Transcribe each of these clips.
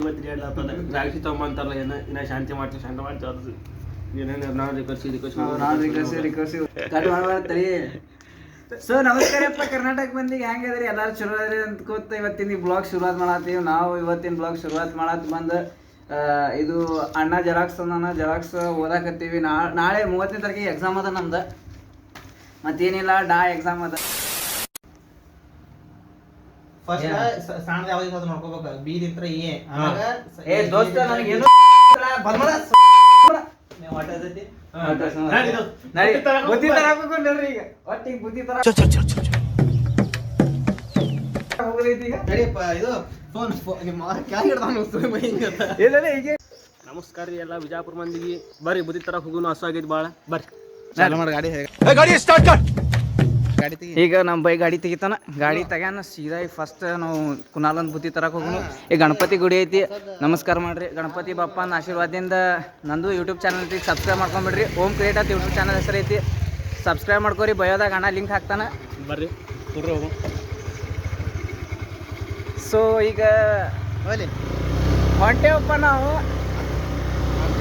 ರಾಕ್ಷಿ ತಗೊಂಬಂತಾರಲ್ಲ ಇನ್ನ ಶಾಂತಿ ಮಾಡ್ತೀವಿ ಶಾಂತ ಮಾಡ್ತೀವಿ ಅದು ಏನೇನು ಸೊ ನಮಸ್ಕಾರಪ್ಪ ಕರ್ನಾಟಕ ಮಂದಿಗೆ ಹೆಂಗದ್ರಿ ಎಲ್ಲಾರು ಚಲೋ ಅದ್ರಿ ಅಂದ್ಕೋತ ಇವತ್ತಿನ ಬ್ಲಾಗ್ ಶುರುವಾತ್ ಮಾಡತ್ತೀವಿ ನಾವು. ಇವತ್ತಿನ ಬ್ಲಾಗ್ ಶುರುವಾತ್ ಮಾಡತ್ ಬಂದು ಇದು ಅಣ್ಣ ಜೆರಾಕ್ಸ್ ಅಂದಾನ, ಜೆರಾಕ್ಸ್ ಓದಾಕತ್ತೀವಿ. ನಾಳೆ 30ನೇ ತಾರೀಕಿಗೆ ಎಕ್ಸಾಮ್ ಅದ ನಮ್ದು. ಮತ್ತೇನಿಲ್ಲ, ಎಕ್ಸಾಮ್ ಅದ. ದೋಸ್ತ ನನಗೇನು ಬುದ್ಧಿ ತರ ಹಾಕೊಂಡ್ರಿ ಈಗ ಒಟ್ಟಿಗೆ ಬುದ್ಧಿ ತರ ನಮಸ್ಕಾರ ರೀ ಎಲ್ಲ ವಿಜಯಪುರ ಮಂದಿಗೆ. ಬರ್ರಿ ಬುದ್ಧಿ ತರ ಹೋಗುನು ಹಸು ಆಗೈತಿ ಭಾಳ. ಬರ್ರಿ ಈಗ ನಮ್ಮ ಬೈ ಗಾಡಿ ತೆಗಿತಾನ. ಗಾಡಿ ತೆಗ್ಯಾನ ಸೀದಾ ಈಗ ಫಸ್ಟ್ ನಾವು ಕುನಾಲಂದ್ ಬುತ್ತಿ ತರಕ್ಕೆ ಹೋಗೋಣ. ಈಗ ಗಣಪತಿ ಗುಡಿ ಐತಿ, ನಮಸ್ಕಾರ ಮಾಡ್ರಿ. ಗಣಪತಿ ಬಪ್ಪನ ಆಶೀರ್ವಾದದಿಂದ ನಂದು ಯೂಟ್ಯೂಬ್ ಚಾನಲ್ ಐತಿ, ಸಬ್ಸ್ಕ್ರೈಬ್ ಮಾಡ್ಕೊಂಬಿಡ್ರಿ. ಓಮ್ ಕ್ರಿಯೇಟ್ ಅಂತ ಯೂಟ್ಯೂಬ್ ಚಾನಲ್ ಹೆಸರು ಐತಿ, ಸಬ್ಸ್ಕ್ರೈಬ್ ಮಾಡ್ಕೊರಿ. ಬಯೋದಾಗ ಅಣ್ಣ ಲಿಂಕ್ ಹಾಕ್ತಾನೆ, ಬರ್ರಿ ಹೋಗು. ಸೊ ಈಗ ಹೊಂಟೇವಪ್ಪ ನಾವು.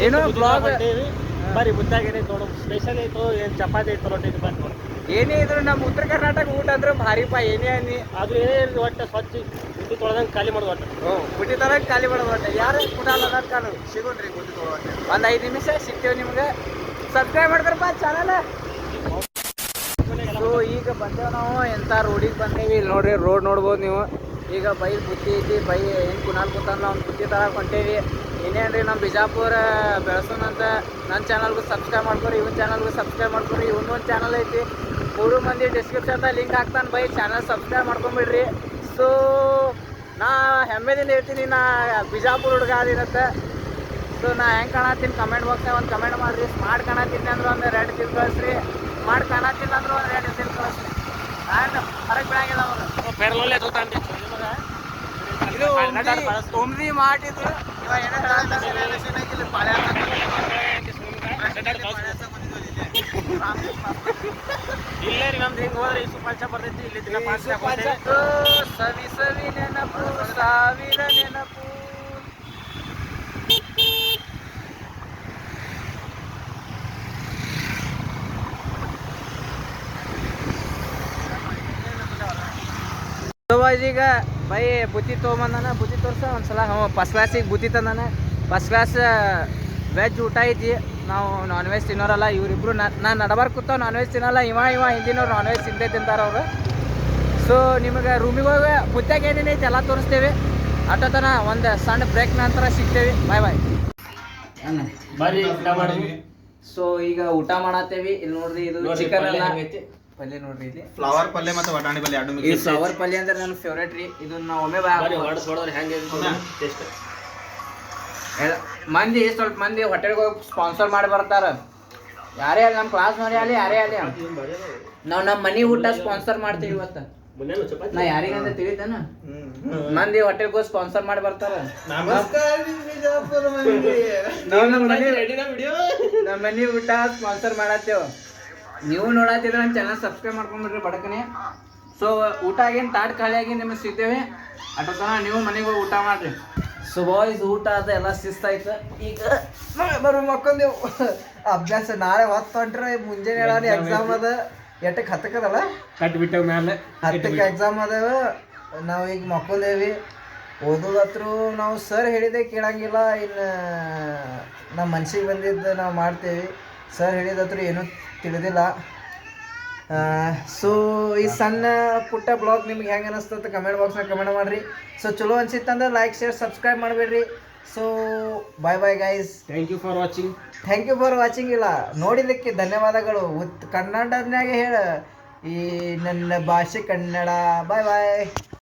ಏನೋ ಬ್ಲಾಗ್ ಬರ್ರಿ ಬುತ್ತಾಗ ಏನೈತೆ ನೋಡು, ಸ್ಪೆಷಲ್ ಐತೋ ಏನು ಚಪಾತಿ ಐತೋ ರೊಟ್ಟಿ ಐತೆ ಬರ್ರಿ ನೋಡಿ. ಏನೇ ಇದ್ರು ನಮ್ಮ ಉತ್ತರ ಕರ್ನಾಟಕ ಊಟ ಅಂದ್ರೆ ಭಾರಿಪ್ಪ. ಏನೇ ಅನ್ನಿ ಅದು ಏನೇ ಒಟ್ಟು ಸ್ವಚ್ಛ ಬುದ್ಧಿ ತೊಳೆದಂಗೆ ಖಾಲಿ ಮಾಡೋದು ಒಟ್ಟು. ಬುಟ್ಟಿ ತರಕ್ಕೆ ಖಾಲಿ ಮಾಡೋದು ಒಟ್ಟು. ಯಾರು ಕುಡಲ್ಲ ಕಾಣು ಸಿಗೋಣ್ರಿ ಬುಟ್ಟಿ ತೊಗೊಳಕ್ಕೆ. ಒಂದು 5 ನಿಮಿಷ ಸಿಗ್ತೇವೆ ನಿಮ್ಗೆ. ಸಬ್ಸ್ಕ್ರೈಬ್ ಮಾಡ್ತಾರಪ್ಪ ಚಾನಲ್. ಸೊ ಈಗ ಬಂದೇವು ನಾವು ಎಂಥ ರೋಡಿಗೆ ಬಂದೇವಿ. ಇಲ್ಲಿ ನೋಡ್ರಿ, ರೋಡ್ ನೋಡ್ಬೋದು ನೀವು. ಈಗ ಬೈ ಬುತ್ತಿ ಐತಿ, ಬೈ ಏನು ಕುನಾಲ್ ಕೂತಂದ್ರೆ ಅವ್ನು ಬುತ್ತಿ ತರಕ್ಕೆ ಹೊಂಟೇವಿ. ಇನ್ನೇನು ರೀ, ನಮ್ಮ ಬಿಜಾಪುರ ಬೆಳೆಸೋಣಂತ ನನ್ನ ಚಾನಲ್ಗೂ ಸಬ್ಸ್ಕ್ರೈಬ್ ಮಾಡ್ಕೊರಿ, ಇವನ್ ಚಾನಲ್ಗೂ ಸಬ್ಸ್ಕ್ರೈಬ್ ಮಾಡ್ಕೊರಿ. ಇವನೊಂದು ಚಾನಲ್ ಐತಿ, 3 ಮಂದಿ ಡಿಸ್ಕ್ರಿಪ್ಷನ್ದಾಗ ಲಿಂಕ್ ಹಾಕ್ತಾನೆ. ಬೈ ಚಾನಲ್ ಸಬ್ಸ್ಕ್ರೈಬ್ ಮಾಡ್ಕೊಂಬಿಡ್ರಿ. ಸೊ ನಾ ಹೆಮ್ಮೆದಿಂದ ಹೇಳ್ತೀನಿ, ನಾ ಬಿಜಾಪುರ ಹುಡುಗ ಅದಿರತ್ತೆ. ಸೊ ನಾ ಹೆಂಗೆ ಕಾಣತ್ತೀನಿ ಕಮೆಂಟ್ ಬಾಕ್ಸ್ನಾಗ ಒಂದು ಕಮೆಂಟ್ ಮಾಡಿರಿ. ಸ್ಮಾರ್ಟ್ ಕಾಣತ್ತೀನಿ ಅಂದ್ರೆ ಒಂದು ರೆಡ್ ತಿಲ್ ಕಳಿಸ್ರಿ, ಸ್ಮಾರ್ಟ್ ಕಾಣತ್ತಿಲ್ಲ ಅಂದ್ರೆ ಒಂದು ರೆಡ್ ತಿಲ್ ಕಳಿಸ್ರಿ. ಆ್ಯಂಡ್ ಹೊರಗೆ ಬೆಳಗಿಲ್ಲ ಅವರು ಪೇರ್ಲಲ್ಲೇ ತೋತಾನ್ರಿ ಇದು ಒಮ್ದಿ ಮಾಡಿದ್ರು. ಇವಾಗ ಏನೋ ಇಲ್ಲೇ ರೀ ನಮ್ದು ಹಿಂಗೆ ಹೋದ್ರೆ ಇಸು ಪಂಚ ಬರ್ತೈತಿ. ಇಲ್ಲಿ ದಿನ ಸವಿ ಸವಿ ನೆನಪು, ಸಾವಿರ ನೆನಪು. ಈಗ ಬೈ ಬುತ್ತಿ ತೊಗೊಂಬಂದಾನ, ಬುತ್ತಿ ತೋರ್ಸ ಒಂದ್ಸಲ. ಫಸ್ಟ್ ಕ್ಲಾಸಿಗೆ ಬುತ್ತಿ ತಂದಾನ. ಫಸ್ಟ್ ಕ್ಲಾಸ್ ವೆಜ್ ಊಟ ಐತಿ. ನಾವು ನಾನ್ ವೆಜ್ ತಿನ್ನೋರಲ್ಲ, ಇವರಿಬ್ರು. ನಾನು ನಡಬಾರ್ ಕೂತಾವ ನಾನ್ ವೆಜ್ ತಿನ್ನಲ್ಲ. ಇವ ಹಿಂದಿನವ್ರು ನಾನ್ ವೆಜ್ ತಿಂತಾರೆ ಅವರು. ಸೊ ನಿಮಗೆ ರೂಮಿಗೆ ಹೋಗಿ ಬುತ್ತಾಗ ಏನೇನೈತಿ ಎಲ್ಲ ತೋರಿಸ್ತೇವೆ. ಅಷ್ಟೊತ್ತನ ಒಂದು ಸಣ್ಣ ಬ್ರೇಕ್ ನಂತರ ಸಿಗ್ತೇವೆ. ಬಾಯ್ ಸೊ ಈಗ ಊಟ ಮಾಡತ್ತೇವಿ. ಇಲ್ಲಿ ನೋಡ್ರಿ, ಇದು ಚಿಕನ್ ಪಲ್ಯ ನೋಡ್ರಿ. ಇಲ್ಲಿ ಫ್ಲವರ್ ಪಲ್ಯ ಮತ್ತು ವಟಾಣಿ ಪಲ್ಯ ಎರಡು ಮಿಕ್ಸ್. ಈ ಫ್ಲವರ್ ಪಲ್ಯ ಅಂದ್ರೆ ನನ್ನ ಫೇವ್ರೇಟ್ ರೀ. ಇದನ್ನ ನಾವು ಒಮ್ಮೆ ಮಂದಿ ಸ್ವಲ್ಪ ಮಂದಿ ಹೋಟೆಲ್ಗೆ ಹೋಗಿ ಸ್ಪಾನ್ಸರ್ ಮಾಡಿ ಬರ್ತಾರ. ಯಾರೇ ಅಲ್ಲಿ ನಮ್ಮ ಕ್ಲಾಸ್ನವ್ರೆ ಅಲ್ಲಿ, ಯಾರೇ ಅಲ್ಲಿ, ನಾವು ನಮ್ಮ ಮನೆ ಊಟ ಸ್ಪಾನ್ಸರ್ ಮಾಡ್ತೀವಿ ಇವತ್ತು. ನಾ ಯಾರಿಗಂತ ತಿಳಿತಾನ ಮಂದಿ ಹೋಟೆಲ್ಗೆ ಹೋಗಿ ಸ್ಪಾನ್ಸರ್ ಮಾಡಿ ಬರ್ತಾರ. ನಮ್ಮ ಮನೆ ಊಟ ಸ್ಪಾನ್ಸರ್ ಮಾಡತ್ತೇವ್. ನೀವು ನೋಡತ್ತಿದ್ರೆ ನನ್ನ ಚಾನಲ್ ಸಬ್ಸ್ಕ್ರೈಬ್ ಮಾಡ್ಕೊಂಡ್ಬಿಡ್ರಿ ಬಡಕನೆ. ಸೊ ಊಟ ಆಗೇನು ತಾಟ್ ಖಾಲಿ ಆಗಿ ನಿಮಗೆ ಸಿಗ್ತೇವೆ. ಅಟೋತನ ನೀವು ಮನೆಗೆ ಹೋಗಿ ಊಟ ಮಾಡ್ರಿ. ಸೊ ಬಾಯ್ಸ್ ಊಟ ಅದ ಎಲ್ಲ ಶಿಸ್ತಾಯ್ತು. ಈಗ ಬರೋ ಮಕ್ಕೊಂದೇವು ಅಭ್ಯಾಸ. ನಾಳೆ ಹೊತ್ತು ಹೊಂಟ್ರೆ ಮುಂಜಾನೆ ಹೇಳಿ ಎಕ್ಸಾಮ್ ಅದ. 8ಕ್ಕೆ 10ಕ್ಕದಲ್ಲ, ಕಟ್ ಬಿಟ್ಟ ಮೇಲೆ 10ಕ್ಕೆ ಎಕ್ಸಾಮ್ ಅದಾವ. ನಾವು ಈಗ ಮಕ್ಕೊಂದೇವಿ. ಓದೋದತ್ರು ನಾವು ಸರ್ ಹೇಳಿದೆ ಕೇಳಂಗಿಲ್ಲ. ಇನ್ನು ನಮ್ಮ ಮನ್ಸಿಗೆ ಬಂದಿದ್ದು ನಾವು ಮಾಡ್ತೇವೆ. ಸರ್ ಹೇಳಿದತ್ರು ಏನೂ ತಿಳಿದಿಲ್ಲ. ಸೊ ಈ ಸಣ್ಣ ಪುಟ್ಟ ಬ್ಲಾಗ್ ನಿಮ್ಗೆ ಹೆಂಗೆ ಅನಿಸ್ತಂತ ಕಮೆಂಟ್ ಬಾಕ್ಸ್ನಾಗ ಕಮೆಂಟ್ ಮಾಡಿರಿ. ಸೊ ಚಲೋ ಅನ್ಸಿತ್ತಂದ್ರೆ ಲೈಕ್ ಶೇರ್ ಸಬ್ಸ್ಕ್ರೈಬ್ ಮಾಡಬೇಡ್ರಿ. So bye guys. Thank you for watching. ಇಲ್ಲ ನೋಡಿದ್ದಕ್ಕೆ ಧನ್ಯವಾದಗಳು. ಕನ್ನಡನಾಗೆ ಹೇಳ, ಈ ನನ್ನ ಭಾಷೆ ಕನ್ನಡ. ಬಾಯ್.